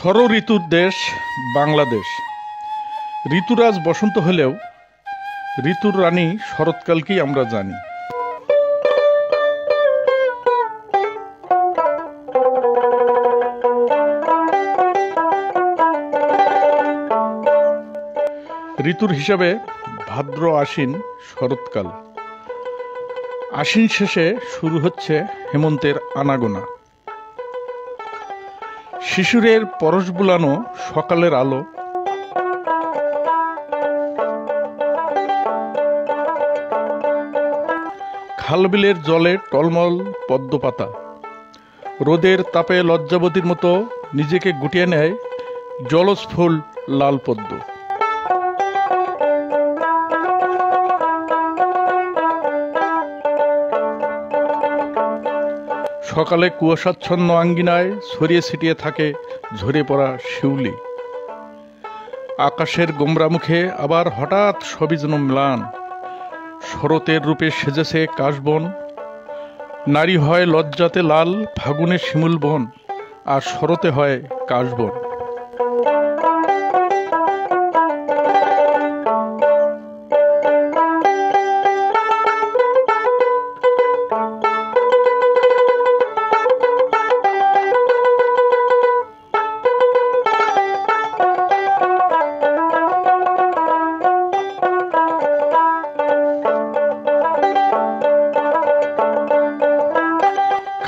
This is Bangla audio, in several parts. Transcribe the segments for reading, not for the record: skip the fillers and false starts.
ষড় ঋতুর দেশ বাংলাদেশ। ঋতুরাজ বসন্ত হলেও ঋতুর রানী শরৎকালকেই আমরা জানি। ঋতুর হিসাবে ভাদ্র আশ্বিন শরৎকাল, আশ্বিন শেষে শুরু হচ্ছে হেমন্তের আনাগোনা। শিশুরের পরশ বুলানো সকালের আলো, খালবিলের জলে টলমল পদ্মপাতা, রোদের তাপে লজ্জাবতীর মতো নিজেকে গুটিয়ে নেয় জলস্ফুল লাল পদ্ম। সকালে কুয়াশাচ্ছন্ন আঙ্গিনায় ছড়িয়ে ছিটিয়ে থাকে ঝরে পড়া শিউলি। আকাশের গোমরা মুখে আবার হঠাৎ সবই যেন ম্লান। শরতের রূপে সেজেছে কাশবন, নারী হয় লজ্জাতে লাল ফাগুনে শিমুল বন, আর শরতে হয় কাশবন।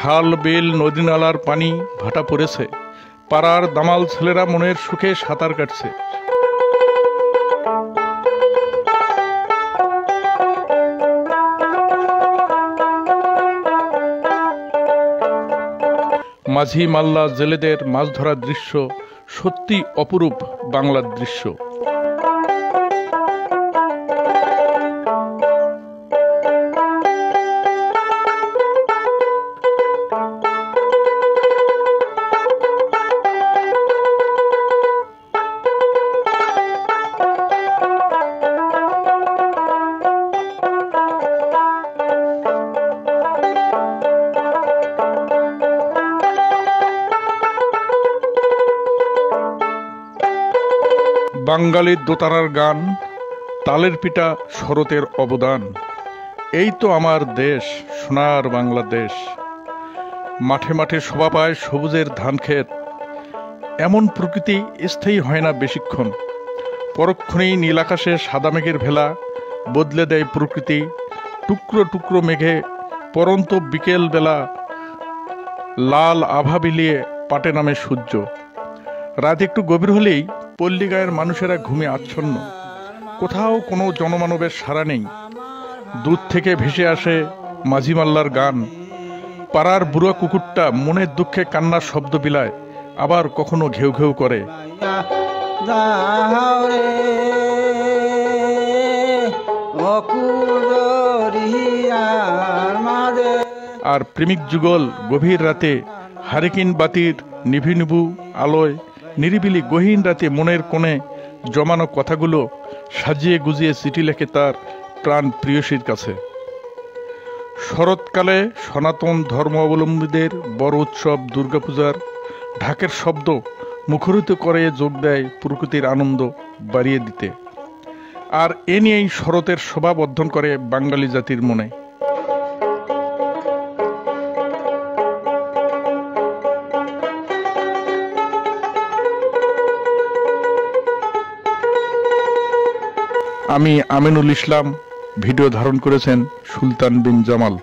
খাল বিল নদী নালার পানি ভাটা পড়েছে, পাড়ার দামাল ছেলেরা মনের সুখে সাঁতার কাটছে। মাঝি মাল্লা জেলেদের মাছ ধরার দৃশ্য সত্যি অপরূপ বাংলার দৃশ্য। বাঙালির দোতারার গান, তালের পিঠা শরতের অবদান। এই তো আমার দেশ, সোনার বাংলাদেশ। মাঠে মাঠে শোভা পায় সবুজের ধান ক্ষেত। এমন প্রকৃতি স্থায়ী হয় না বেশিক্ষণ। পরক্ষণেই নীল আকাশে সাদা মেঘের ভেলা বদলে দেয় প্রকৃতি। টুকরো টুকরো মেঘে পরন্ত বিকেল বেলা লাল আভা বিলিয়ে পাটে নামে সূর্য। রাত একটু গভীর হলেই পল্লী গায়ের মানুষেরা ঘুমে আচ্ছন্ন। কোথাও কোনো জনমানবের সাড়া নেই। দূর থেকে ভেসে আসে মাঝি মাল্লার গান। পাড়ার বুড়া কুকুরটা মনের দুঃখে কান্নার শব্দ বিলায়, আবার কখনো ঘেউ ঘেউ করে। আর প্রেমিক যুগল গভীর রাতে হারিকেন বাতির নিভু নিভু আলোয় নিরিবিলি গহীন রাতে মনের কোণে জমানো কথাগুলো সাজিয়ে গুজিয়ে চিঠি লেখে তার প্রাণ প্রিয়সীর কাছে। শরৎকালে সনাতন ধর্মাবলম্বীদের বড় উৎসব দুর্গাপূজার ঢাকের শব্দ মুখরিত করে যোগ দেয় প্রকৃতির আনন্দ বাড়িয়ে দিতে। আর এ নিয়েই শরতের শোভা বর্ধন করে বাঙালি জাতির মনে। আমি আমিনুল ইসলাম, ভিডিও ধারণ করেছেন সুলতান বিন জামাল।